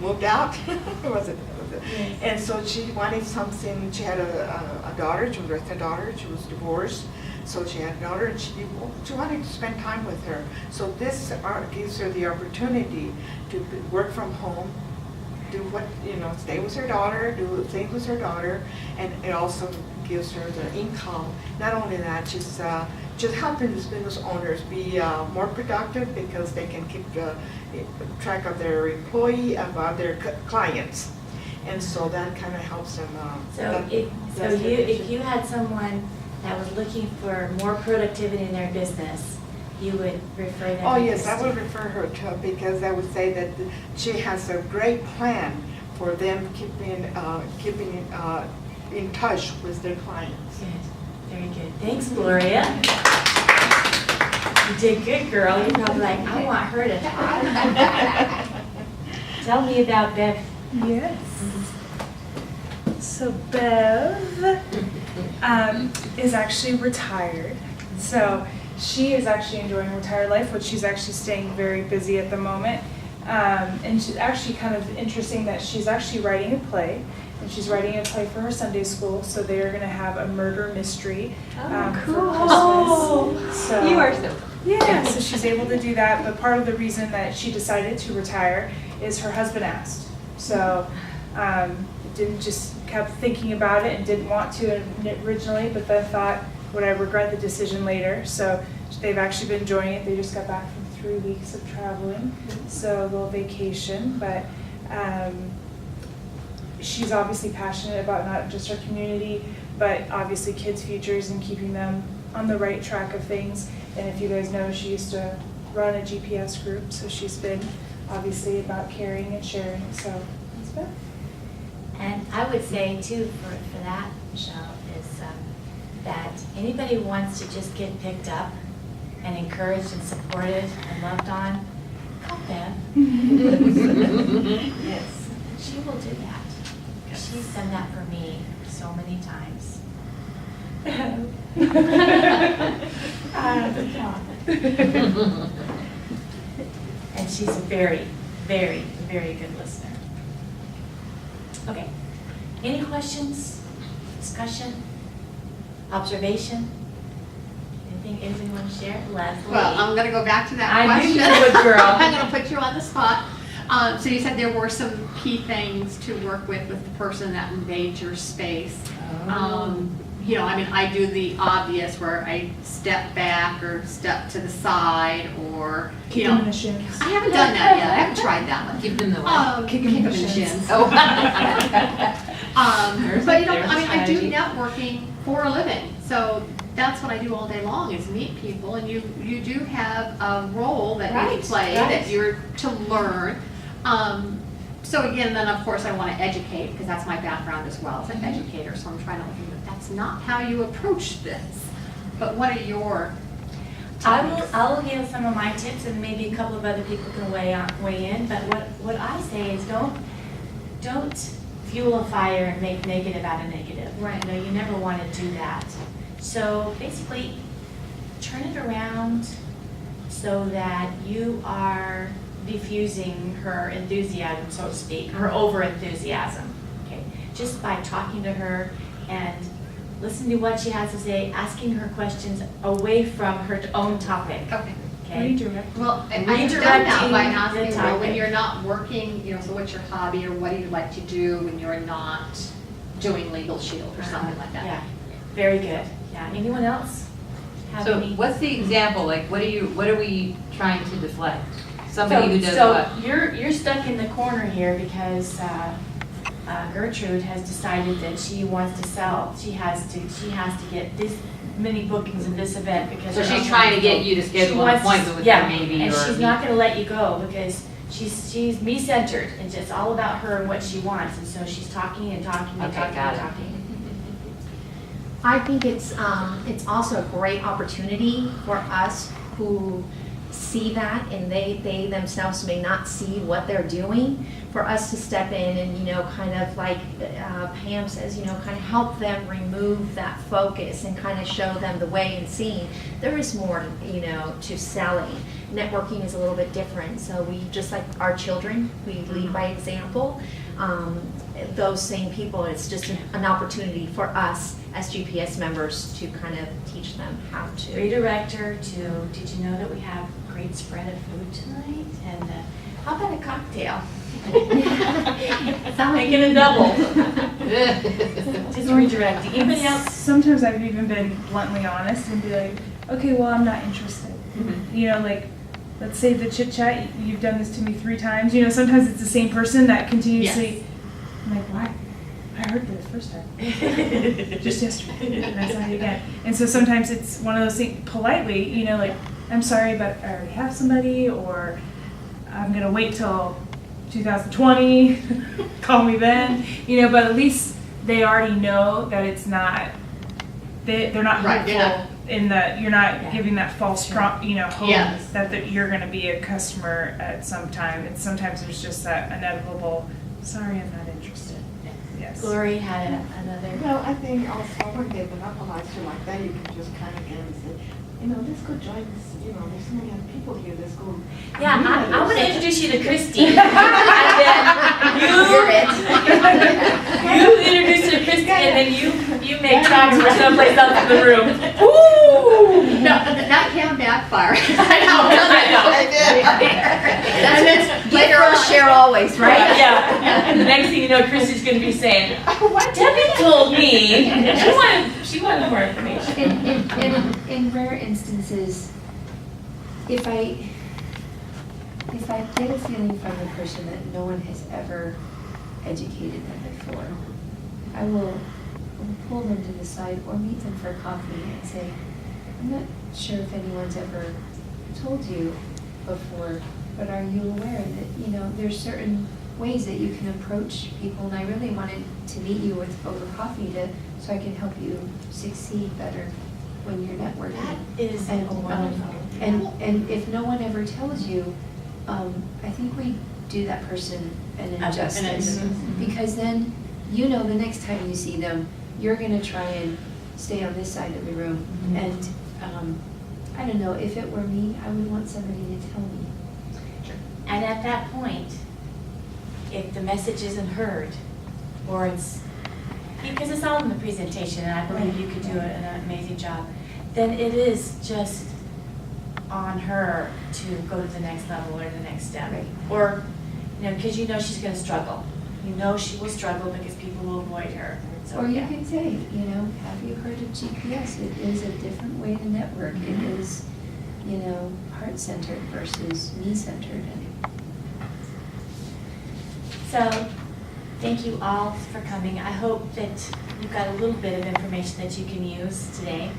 moved out. was it? Yes. And so she wanted something. She had a daughter. She was with a daughter. She was divorced, so she had a daughter, and she wanted to spend time with her. So this gives her the opportunity to work from home, do stay with her daughter, do things with her daughter, and it also gives her the income. Not only that, she's helping these business owners be more productive because they can keep track of their of their clients, and so that kind of helps them. If you had someone that was looking for more productivity in their business, you would refer them. Oh to yes, I Christy. would refer her to her because I would say that she has a great plan for them keeping in touch with their clients. Good, very good. Thanks, Gloria. You did good, girl. You're probably like, I want her to talk. Tell me about Bev. Yes. So Bev is actually retired. So she is actually enjoying retired life, which she's actually staying very busy at the moment. And she's actually kind of interesting that she's actually writing a play. And she's writing a play for her Sunday school, so they are going to have a murder mystery for Christmas. So, You are so. yeah, so she's able to do that, but part of the reason that she decided to retire is her husband asked. So didn't just kept thinking about it and didn't want to originally, but then thought, would I regret the decision later? So they've actually been enjoying it. They just got back from 3 weeks of traveling, so a little vacation, but she's obviously passionate about not just her community, but obviously kids' futures and keeping them on the right track of things. And if you guys know, she used to run a GPS group, so she's been obviously about caring and sharing, so that's good. And I would say too, for that, Michelle, is that anybody who wants to just get picked up and encouraged and supported and loved on, call Bev. Yes. She will do that. She's done that for me so many times. And she's a very, very, very good listener. Okay. Any questions, discussion, observation? Anything anybody want to share? Leslie? Well, I'm gonna go back to that I question. knew you would, girl. I'm gonna put you on the spot. So you said there were some key things to work with the person that invades your space. I do the obvious where I step back or step to the side or, Kick them in the shins. I haven't done that yet. I haven't tried that one. Give them the one. Kick them in the shins. Oh. But I do networking for a living, so that's what I do all day long is meet people, and you do have a role that you play that you're to learn. So again, then of course I want to educate because that's my background as well as an educator. So I'm trying to think that that's not how you approach this. But what are your tips? I will give some of my tips, and maybe a couple of other people can weigh in. But what I say is don't fuel a fire and make negative out of negative. Right. You know, you never want to do that. So basically, turn it around so that you are diffusing her enthusiasm, so to speak, her over-enthusiasm, okay? Just by talking to her and listening to what she has to say, asking her questions away from her own topic, Okay. okay? Redirect. Well, I have done that by Redirecting the asking, well, when topic. you're not working, you know, so what's your hobby, or what do you like to do when you're not doing Legal Shield or something like that? Yeah, very good. Yeah, anyone else have So any? what's the example, like, what are we trying to deflect? Somebody who does what? So you're stuck in the corner here because Gertrude has decided that she wants to sell. She has to get this many bookings in this event because. So her she's own trying to get people- you to she schedule an wants to- appointment with yeah, her maybe, and or she's meet- not gonna let you go because she's me-centered and it's all about her and what she wants. And so she's talking and talking and Okay, talking got and it. talking. I think it's also a great opportunity for us who see that and they themselves may not see what they're doing, for us to step in and, you know, kind of like Pam says, you know, kind of help them remove that focus and kind of show them the way and seeing there is more, you know, to selling. Networking is a little bit different, so we, just like our children, we lead by example. Those same people, it's just an opportunity for us as GPS members to kind of teach them how to. Redirect her to, did you know that we have a great spread of food tonight? And how about a cocktail? Make it a double. Just redirecting. Anybody else? Sometimes I've even been bluntly honest and be like, okay, well, I'm not interested. You know, like, let's say the chit chat, you've done this to me 3 times. You know, sometimes it's the same person that continuously, I'm like, why? I heard this first time. Just yesterday. And I saw it again. And so sometimes it's one of those things, politely, you know, like, I'm sorry, but I already have somebody, or I'm going to wait till 2020, call me then. You know, but at least they already know that it's not, they're not Right, hurtful you're not- in that you're not Yeah. giving that false you know, hope Yes. that you're going to be a customer at some time. And sometimes there's just that inevitable, sorry, I'm not interested. Yes. Glory had another. Well, I think also when they monopolize you like that, you can just kind of get and say, you know, let's go join this, you know, there's so many other people here, let's go. Yeah, I want to introduce you to Christy. And You're it. then you introduce her to Christy, and then you make tracks for someplace else in the room. Woo! No, that can backfire. I know. That's later on, share always, right? Yeah. The next thing you know, Christy's going to be saying, Debbie told me. She wanted more information. In rare instances, if I get a feeling from the person that no one has ever educated them before, I will pull them to the side or meet them for coffee and say, I'm not sure if anyone's ever told you before, but are you aware that, you know, there's certain ways that you can approach people, and I really wanted to meet you over coffee so I can help you succeed better when you're networking. That is wonderful. And if no one ever tells you, I think we do that person an injustice. Because then, you know, the next time you see them, you're gonna try and stay on this side of the room. Mhm. And, I don't know, if it were me, I would want somebody to tell me. And at that point, if the message isn't heard, or it's, because it's all in the presentation, and I believe you could do an amazing job, then it is just on her to go to the next level or the next step. Right. Or, you know, because you know she's gonna struggle. You know she will struggle because people will avoid her. So, Or you yeah. could say, you know, have you heard of GPS? It is a different way to network. It is, you know, heart-centered versus me-centered. So, thank you all for coming. I hope that you've got a little bit of information that you can use today.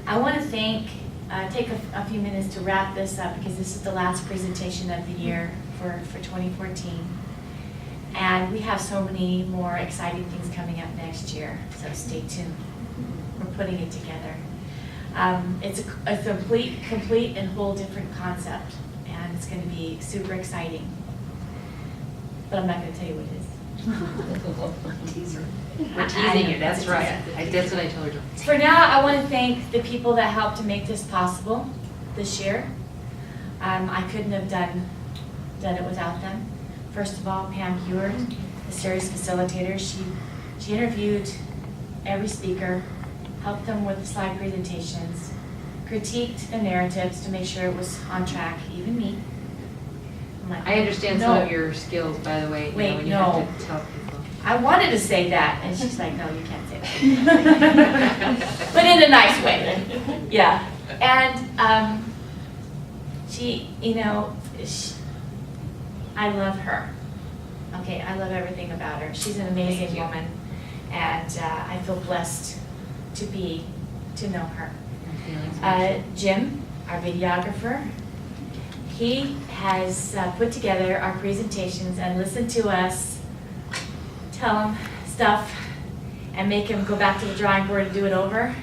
I want to take a few minutes to wrap this up because this is the last presentation of the year for 2014. And we have so many more exciting things coming up next year, so stay tuned. We're putting it together. It's a complete and whole different concept, and it's going to be super exciting. But I'm not going to tell you what it is. Teaser. We're teasing you, that's right. That's what I told her. For now, I want to thank the people that helped to make this possible this year. I couldn't have done it without them. First of all, Pam Heward, the series facilitator, she interviewed every speaker, helped them with the slide presentations, critiqued the narratives to make sure it was on track, even me. I'm like, I understand some "No." of your skills, by the way, Wait, when you no. have to tell people. I wanted to say that, and she's like, no, you can't say that. But in a nice way, yeah. And she, I love her. Okay, I love everything about her. She's an amazing Thank you. woman, and I feel blessed to know her. Jim, our videographer, he has put together our presentations and listened to us tell him stuff and make him go back to the drawing board and do it over.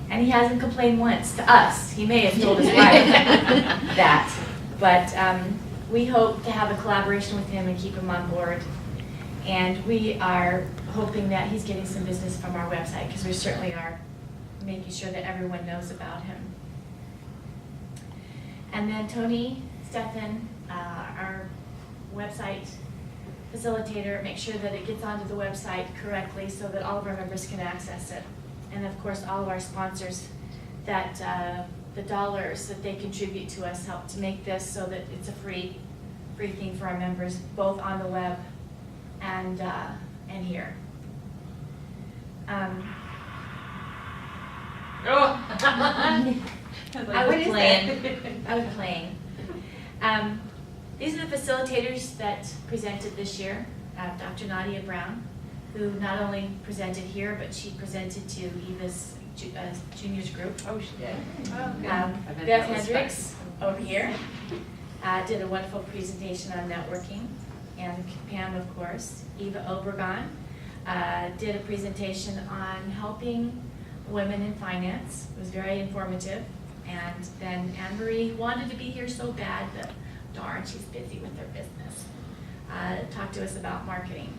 And he hasn't complained once to us. He may have told his wife that. But we hope to have a collaboration with him and keep him on board. And we are hoping that he's getting some business from our website, because we certainly are making sure that everyone knows about him. And then Tony Stephan, our website facilitator, make sure that it gets onto the website correctly so that all of our members can access it. And of course, all of our sponsors, that the dollars that they contribute to us help to make this so that it's a free thing for our members, both on the web and here. I was playing. These are the facilitators that presented this year. Dr. Nadia Brown, who not only presented here, but she presented to Eva's juniors group. Oh, she did. Beth Hendricks over here did a wonderful presentation on networking, and Pam, of course. Eva Obregon did a presentation on helping women in finance. It was very informative. And then Anne Marie wanted to be here so bad, but darn, she's busy with her business. Talk to us about marketing.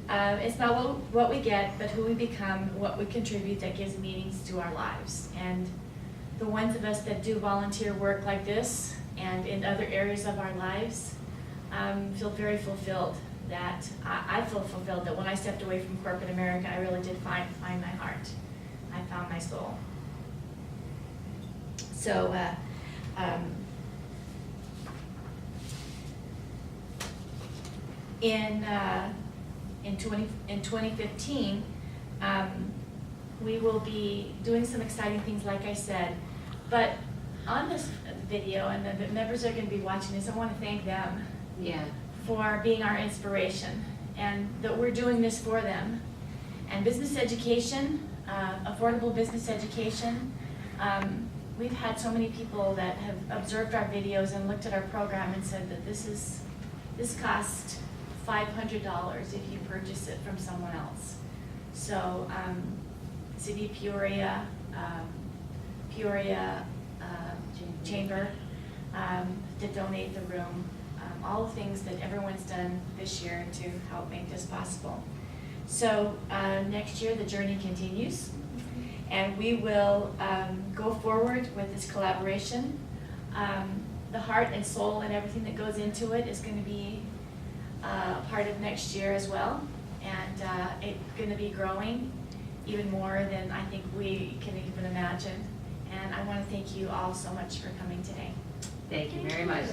It's not what we get, but who we become, what we contribute that gives meanings to our lives. And the ones of us that do volunteer work like this and in other areas of our lives feel very fulfilled. That I feel fulfilled that when I stepped away from corporate America, I really did find my heart. I found my soul. So, in 2015, we will be doing some exciting things, like I said. But on this video, and the members are going to be watching this, I want to thank them for being our inspiration, and that we're doing this for them. And business education, affordable business education. We've had so many people that have observed our videos and looked at our program and said that this costs $500 if you purchase it from someone else. So City of Peoria, Chamber to donate the room, all the things that everyone's done this year to help make this possible. So next year the journey continues. And we will go forward with this collaboration. The heart and soul and everything that goes into it is going to be part of next year as well. And it's going to be growing even more than I think we can even imagine. And I want to thank you all so much for coming today. Thank you very much.